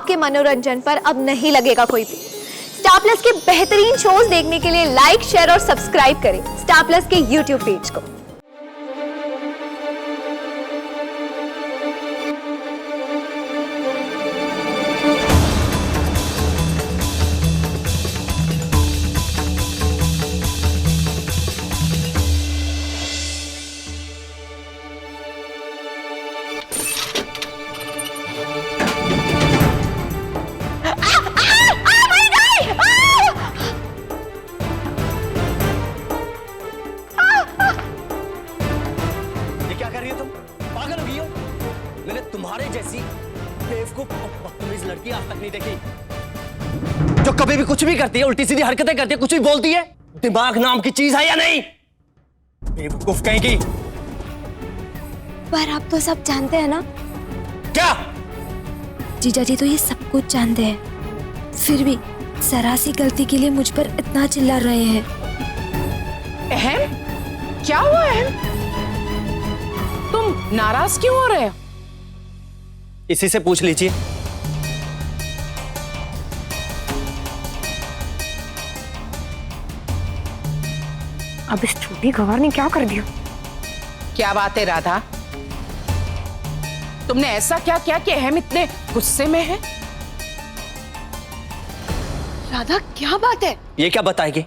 आपके मनोरंजन पर अब नहीं लगेगा कोई भी। स्टार प्लस के बेहतरीन शोज देखने के लिए लाइक, शेयर और सब्सक्राइब करें स्टार प्लस के यूट्यूब पेज को। मैंने तुम्हारे जैसी बेवकूफ बदतमीज लड़की आज तक नहीं देखी, जो कभी भी कुछ भी करती है, उल्टी सीधी हरकतें करती है, कुछ भी बोलती है। दिमाग नाम की चीज है या नहीं? बेवकूफ कहेंगी। पर आप तो सब जानते हैं ना। क्या? जीजा जी तो ये सब कुछ जानते हैं, फिर भी जरा सी गलती के लिए मुझ पर इतना चिल्ला रहे हैं। अहम, क्या हुआ अहम? तुम नाराज क्यों हो रहे हो? इसी से पूछ लीजिए। अब इस छोटी गवार ने क्या कर दिया? क्या बात है राधा, तुमने ऐसा क्या किया कि अहम इतने गुस्से में है? राधा क्या बात है? ये क्या बताएगी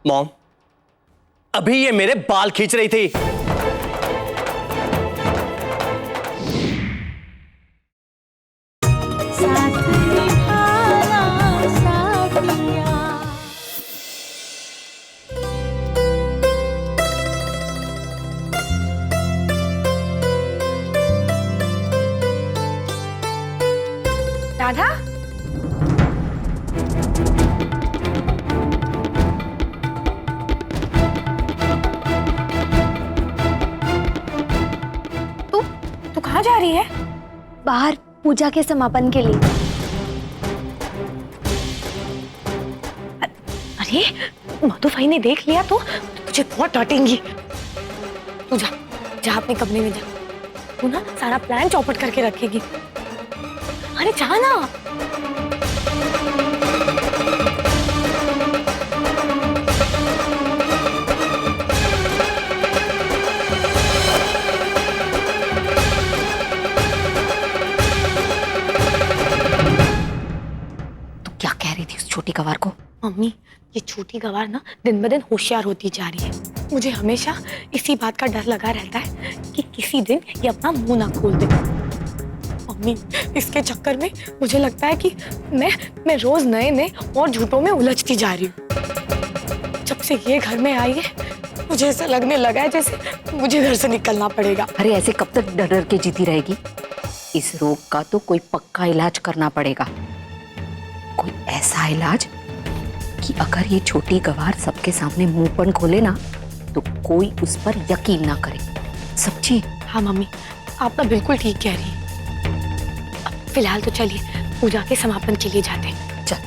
मॉम? अभी ये मेरे बाल खींच रही थी। राधा, तू कहाँ जा रही है? बाहर पूजा के समापन के लिए। अरे मधु भाई ने देख लिया तो तुझे बहुत डांटेंगी। तू जा जा अपने कमरे में जा, तू ना सारा प्लान चौपट करके रखेगी। अरे जा ना। क्या कह रही थी उस छोटी गवार को? मम्मी, ये छोटी गवार ना दिन ब दिन होशियार होती जा रही है। मुझे हमेशा इसी बात का डर लगा रहता है कि किसी दिन ये अपना मुंह ना खोल दे। मम्मी, इसके चक्कर में मुझे लगता है कि मैं रोज नए नए और झूठों में उलझती जा रही हूँ। जब से ये घर में आई है मुझे ऐसा लगने लगा है जैसे मुझे घर से निकलना पड़ेगा। अरे ऐसे कब तक डर डर के जीती रहेगी? इस रोग का तो कोई पक्का इलाज करना पड़ेगा। कोई ऐसा इलाज कि अगर ये छोटी गवार सबके सामने मुंहपन खोले ना तो कोई उस पर यकीन ना करे। सच्ची? हाँ मम्मी, आप ना बिल्कुल ठीक कह रही हैं। अब फिलहाल तो चलिए पूजा के समापन के लिए जाते हैं। चल।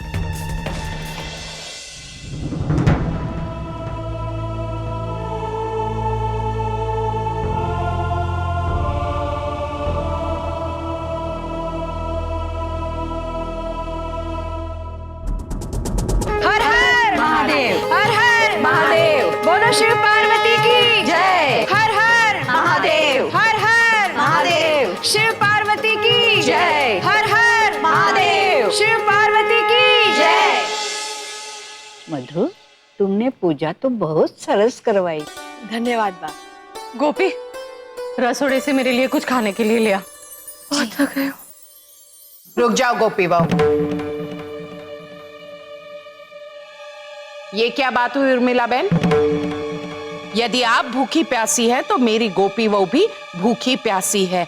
हर हर महादेव, हर हर महादेव, बोलो शिव पार्वती की जय। हर हर महादेव, हर हर महादेव, शिव पार्वती की जय। हर हर महादेव, शिव पार्वती की जय। मधु, तुमने पूजा तो बहुत सरस करवाई। धन्यवाद बा। गोपी, रसोड़े से मेरे लिए कुछ खाने के लिए लिया। बहुत थक गई हूँ। रुक जाओ गोपी बहू, ये क्या बात हुई उर्मिला बहन? यदि आप भूखी प्यासी है तो मेरी गोपी बहू भी भूखी प्यासी है।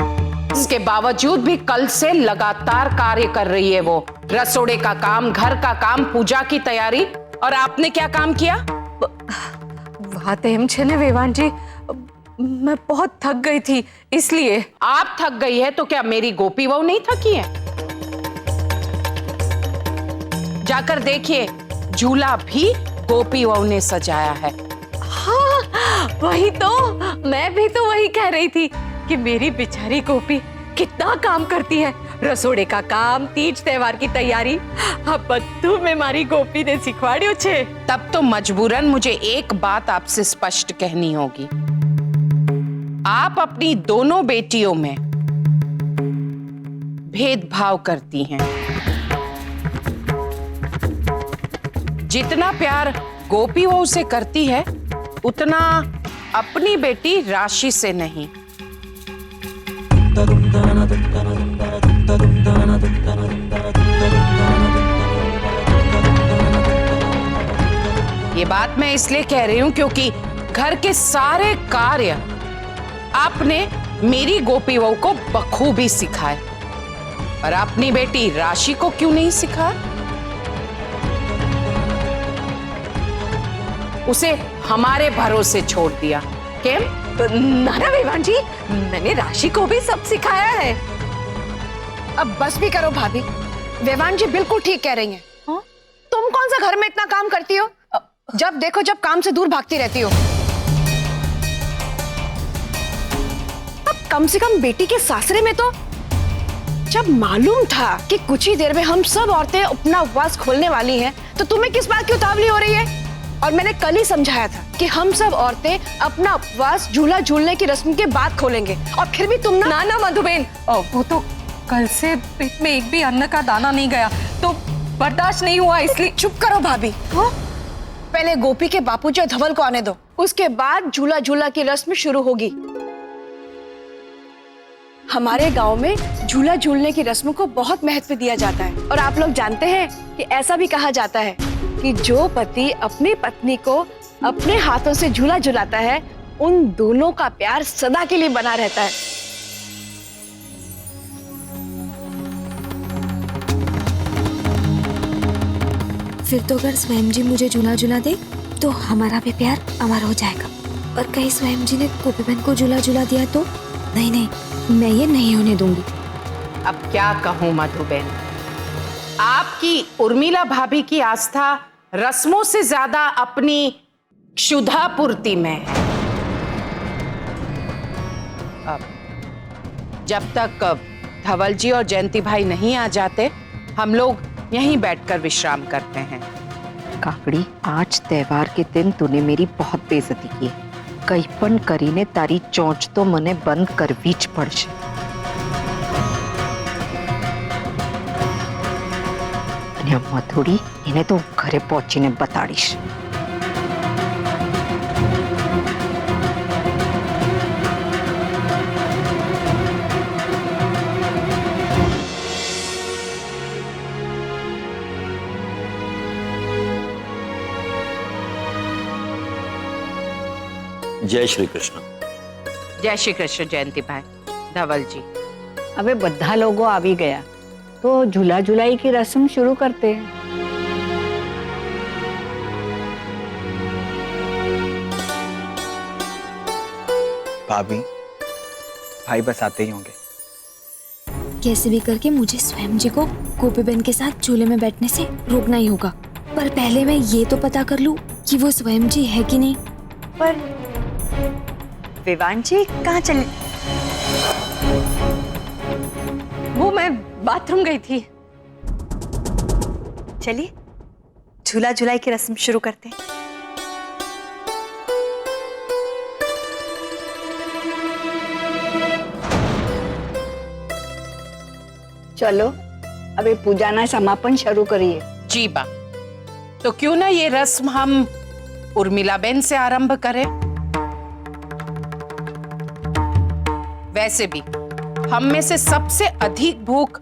इसके बावजूद भी कल से लगातार कार्य कर रही है वो। रसोड़े का काम, घर का काम, पूजा की तैयारी। और आपने क्या काम किया? बात एम छे ने वेवान जी, मैं बहुत थक गई थी इसलिए। आप थक गई है तो क्या मेरी गोपी बहू नहीं थकी है? जाकर देखिए, झूला भी गोपी बहू ने सजाया है। हाँ, वही तो, मैं भी तो वही कह रही थी कि मेरी बेचारी गोपी कितना काम करती है, રસોડે કા કામ, तीज त्योहार की तैयारी, આ બધું મેં મારી ગોપીને શીખવાડ્યું છે। तब तो मजबूरन मुझे एक बात आपसे स्पष्ट कहनी होगी। आप अपनी दोनों बेटियों में भेदभाव करती हैं। जितना प्यार गोपी वो उसे करती है, उतना अपनी बेटी राशि से नहीं। ये बात मैं इसलिए कह रही हूं क्योंकि घर के सारे कार्य आपने मेरी गोपी बहू को बखूबी सिखाए, और अपनी बेटी राशि को क्यों नहीं सिखाया? उसे हमारे भरोसे छोड़ दिया। केम? नाना वेवान जी, मैंने राशि को भी सब सिखाया है। अब बस भी करो भाभी, वेवान जी बिल्कुल ठीक कह रही हैं। तुम कौन सा घर में इतना काम करती हो? जब देखो जब काम से दूर भागती रहती हो। अब कम से कम बेटी के सासरे में तो जब मालूम था कि कुछ ही देर में हम सब औरतें अपना उपवास खोलने वाली हैं, तो तुम्हें किस बात की उतावली हो रही है? और मैंने कल ही समझाया था कि हम सब औरतें अपना उपवास झूला झूलने की रस्म के बाद खोलेंगे, और फिर भी तुम ना मधुबेन, वो तो कल से पेट में एक भी अन्न का दाना नहीं गया, तो बर्दाश्त नहीं हुआ, इसलिए। चुप करो भाभी। पहले गोपी के बापूजी और धवल को आने दो, उसके बाद झूला झूला की रस्म शुरू होगी। हमारे गांव में झूला झूलने की रस्म को बहुत महत्व दिया जाता है, और आप लोग जानते हैं कि ऐसा भी कहा जाता है कि जो पति अपनी पत्नी को अपने हाथों से झूला झुलाता है, उन दोनों का प्यार सदा के लिए बना रहता है। फिर तो अगर स्वयं जी मुझे झूला झूला दे तो हमारा भी प्यार अमर हो जाएगा, और कहीं स्वयं जी ने गोपी बहन को झूला झूला दिया तो? नहीं नहीं, मैं ये नहीं होने दूंगी। अब क्या कहूं मधुबेन, आपकी उर्मिला भाभी की आस्था रस्मों से ज्यादा अपनी क्षुधा पूर्ति में है। अब जब तक धवल जी और जयंती भाई नहीं आ जाते, हम लोग यहीं बैठकर विश्राम करते हैं। काकड़ी, आज त्योहार के दिन तूने मेरी बहुत बेइज्जती की है। कई पण करीने तारी चोंच तो मने बंद करवी ज पड़शे। અને આ મથુડી, એને તો ઘરે પહોંચીને બતાડીશ। जय श्री कृष्ण। जय श्री कृष्ण जयंती भाई, धवल जी। હવે બધા લોકો આવી ગયા તો झूला झुलाई की रस्म शुरू करते हैं। भाभी, भाई बस आते ही होंगे। कैसे भी करके मुझे स्वयं जी को गोपी बहन के साथ झूले में बैठने से रोकना ही होगा, पर पहले मैं ये तो पता कर लूं कि वो स्वयं जी है कि नहीं। पर विवान जी कहाँ चले? वो मैं बाथरूम गई थी। चलिए झूला झुलाई की रस्म शुरू करते हैं। चलो अबे पूजाना समापन शुरू करिए। जी बा, तो क्यों ना ये रस्म हम उर्मिला बेन से आरंभ करें। वैसे भी हम में से सबसे अधिक भूख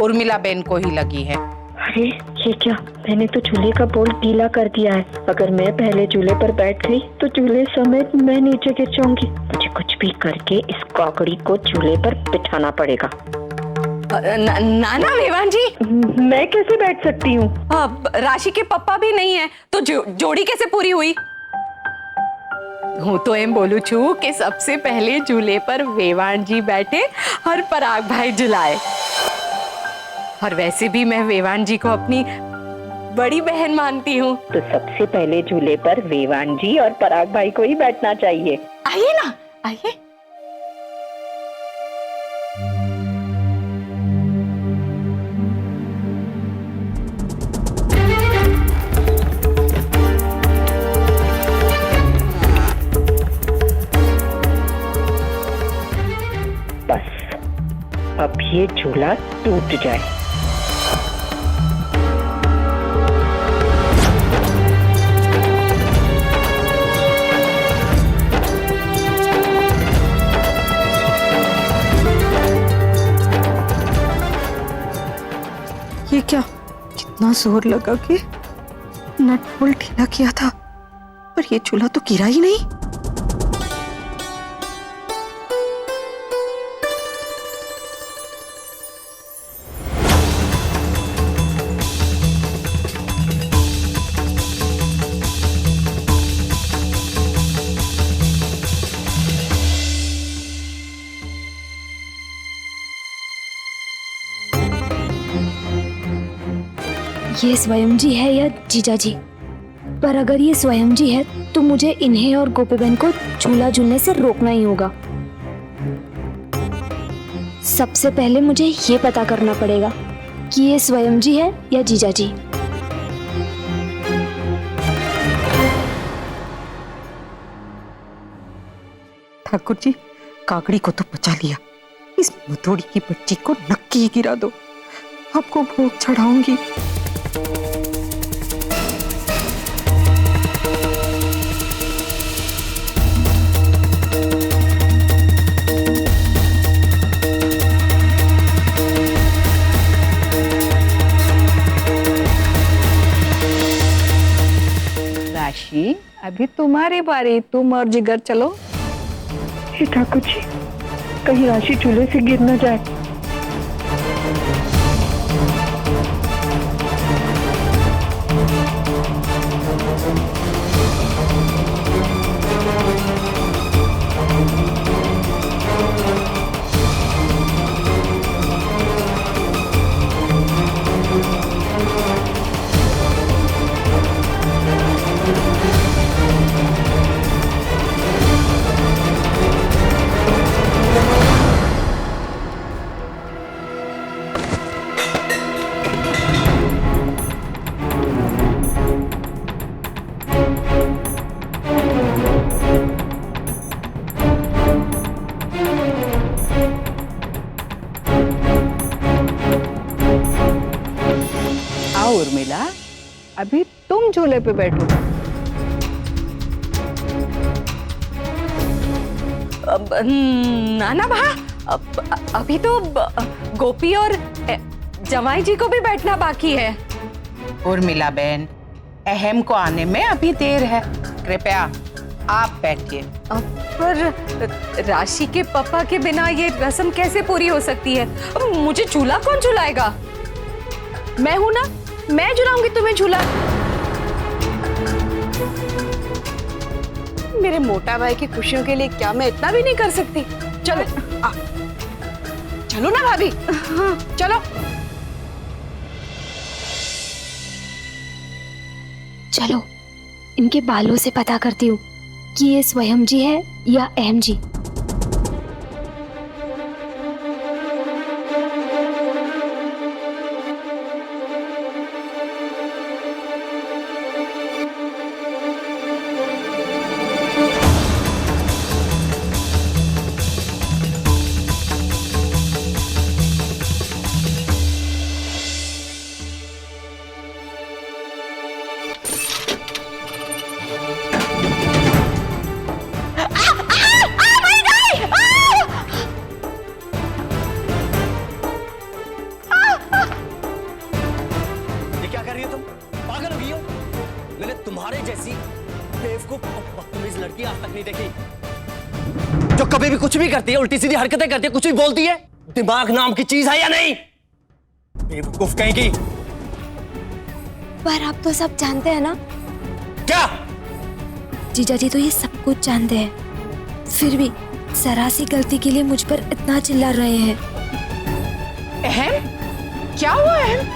उर्मिला बेन को ही लगी है। अरे ये क्या, मैंने तो चूल्हे का बोल गीला कर दिया है। अगर मैं पहले चूल्हे पर बैठ गई तो चूल्हे समेत मैं नीचे गिर जाऊंगी। मुझे कुछ भी करके इस काकड़ी को चूल्हे पर बिठाना पड़ेगा। नाना वेवान जी, मैं कैसे बैठ सकती हूँ? राशि के पप्पा भी नहीं है तो जोड़ी कैसे पूरी हुई? हूँ तो एम बोलू छू कि सबसे पहले झूले पर वेवान जी बैठे और पराग भाई झुलाए। और वैसे भी मैं वेवान जी को अपनी बड़ी बहन मानती हूँ, तो सबसे पहले झूले पर वेवान जी और पराग भाई को ही बैठना चाहिए। आइए ना, आइए। ये झूला टूट जाए। ये क्या, कितना जोर लगा के नट बोल्ट ढीला किया था, पर ये झूला तो गिरा ही नहीं। ये स्वयं जी है या जीजा जी? पर अगर ये स्वयं जी है तो मुझे इन्हें और गोपी बहन को झूला झूलने से रोकना ही होगा। सबसे पहले मुझे ये पता करना पड़ेगा कि ये स्वयं जी है या जीजा जी। ठाकुर जी, काकड़ी को तो बचा लिया, इस मुतोड़ी की बच्ची को नक्की ही गिरा दो। आपको भोग चढ़ाऊंगी। राशि, अभी तुम्हारी बारी, तुम और जिगर चलो। हे ठाकुर जी, कहीं राशि चूल्हे से गिर न जाए। उर्मिला, अभी तुम झूले पे बैठो। नाना भा, अभी तो गोपी और जमाई जी को भी बैठना बाकी है। उर्मिला बहन, अहम को आने में अभी देर है, कृपया आप बैठिए। पर राशि के पापा के बिना ये रस्म कैसे पूरी हो सकती है? मुझे झूला कौन झुलाएगा? मैं हूं ना, मैं झुलाऊंगी तुम्हें झूला। मेरे मोटा भाई की खुशियों के लिए क्या मैं इतना भी नहीं कर सकती? चलो चलो ना भाभी, चलो। चलो इनके बालों से पता करती हूँ कि ये स्वयं जी है या अहम जी। तुम्हारे जैसी बेवकूफ बदतमीज लड़की आज तक नहीं देखी, जो कभी भी कुछ भी करती है, उल्टी सीधी हरकतें करती है, कुछ भी बोलती है। दिमाग नाम की चीज है या नहीं? बेवकूफ कहीं की। पर आप तो सब जानते हैं ना। क्या? जीजा जी तो ये सब कुछ जानते हैं, फिर भी जरा सी गलती के लिए मुझ पर इतना चिल्ला रहे हैं। अहम, क्या हुआ अहम?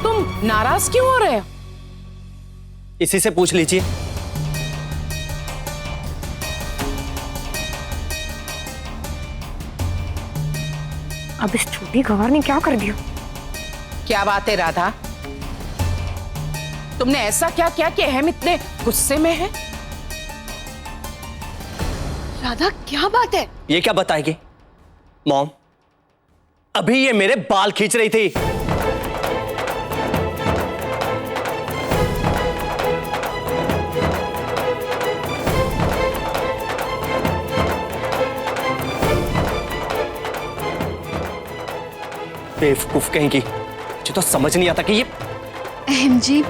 तुम नाराज क्यों हो रहे हो? इसी से पूछ लीजिए। अब इस छोटी गवार ने क्या कर दिया? क्या बात है राधा, तुमने ऐसा क्या किया कि अहम इतने गुस्से में है? राधा क्या बात है? ये क्या बताएगी? मॉम, अभी ये मेरे बाल खींच रही थी। बेवकूफ कहेंगी, मुझे तो समझ नहीं आता कि ये। अहम जी,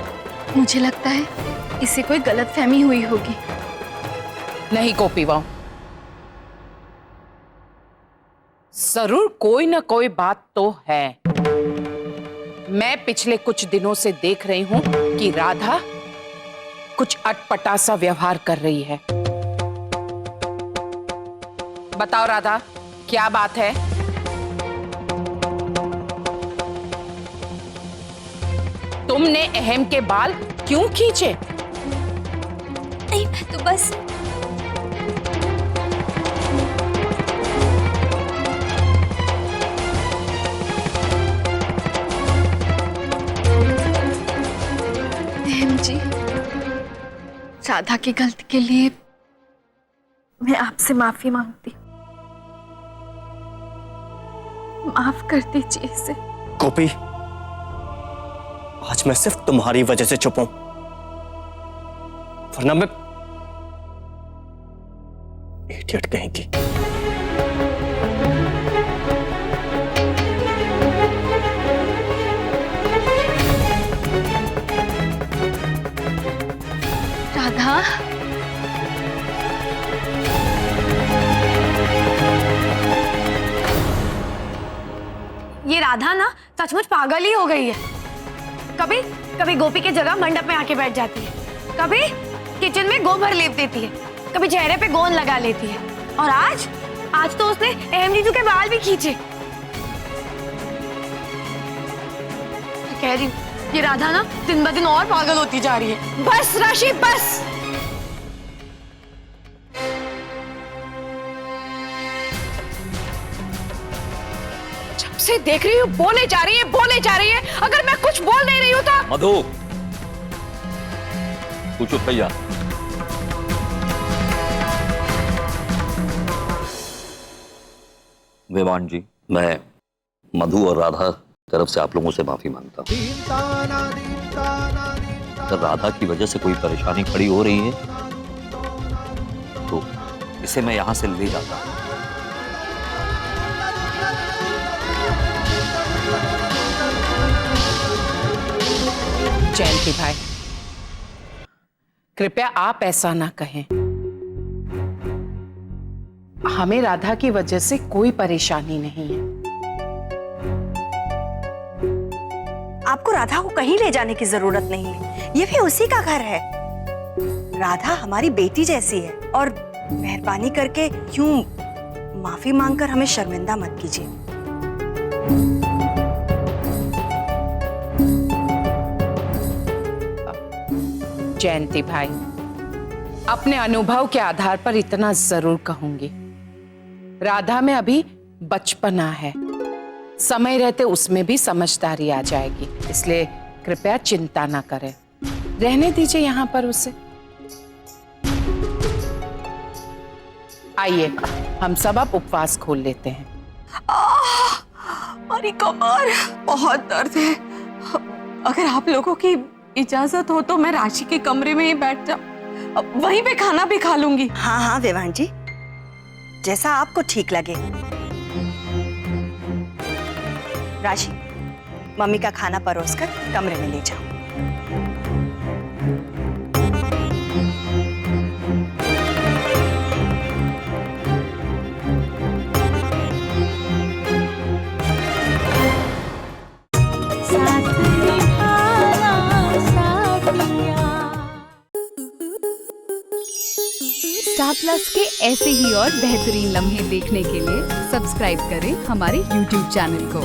मुझे लगता है इसे कोई गलतफहमी हुई होगी। नहीं गोपी बहू, जरूर कोई ना कोई बात तो है। मैं पिछले कुछ दिनों से देख रही हूं कि राधा कुछ अटपटा सा व्यवहार कर रही है। बताओ राधा, क्या बात है? तुमने अहम के बाल क्यों खींचे? नहीं, मैं तो बस अहम जी, राधा की गलती के लिए मैं आपसे माफी मांगती। माफ कर दीजिए इसे। गोपी, आज मैं सिर्फ तुम्हारी वजह से चुप हूं, वरना मैं इडियट कहेंगी। राधा, ये राधा ना सचमुच पागल ही हो गई है। कभी कभी गोपी की जगह मंडप में आके बैठ जाती है, कभी किचन में गोबर लेप देती है, कभी चेहरे पे गोंद लगा लेती है, और आज तो उसने अहम जीजू के बाल भी खींचे। कह रही हूँ, ये राधा ना दिन ब दिन और पागल होती जा रही है। बस राशि, बस। जब से देख रही हूँ बोले जा रही है। अगर मैं कुछ बोल नहीं रही हूँ तो। मधु, तू चुप भैया। वेवान जी, मैं मधु और राधा तरफ से आप लोगों से माफी मांगता हूँ। अगर राधा की वजह से कोई परेशानी खड़ी हो रही है तो इसे मैं यहां से ले जाता हूँ। जयंती भाई, कृपया आप ऐसा ना कहें। हमें राधा की वजह से कोई परेशानी नहीं है। आपको राधा को कहीं ले जाने की जरूरत नहीं है, ये भी उसी का घर है। राधा हमारी बेटी जैसी है, और मेहरबानी करके यूं माफी मांगकर हमें शर्मिंदा मत कीजिए। जयंती भाई, अपने अनुभव के आधार पर इतना जरूर कहूंगी, राधा में अभी बचपना है, समय रहते उसमें भी समझदारी आ जाएगी। इसलिए कृपया चिंता ना करें, रहने दीजिए यहाँ पर उसे। आइए, हम सब अब उपवास खोल लेते हैं। हमारी कमर बहुत दर्द है। अगर आप लोगों की इजाजत हो तो मैं राशि के कमरे में ही बैठ जाऊं, वहीं पे खाना भी खा लूंगी। हाँ हाँ वेवान जी, जैसा आपको ठीक लगे। राशि, मम्मी का खाना परोसकर कमरे में ले जाओ। स्टार प्लस के ऐसे ही और बेहतरीन लम्हे देखने के लिए सब्सक्राइब करें हमारे YouTube चैनल को।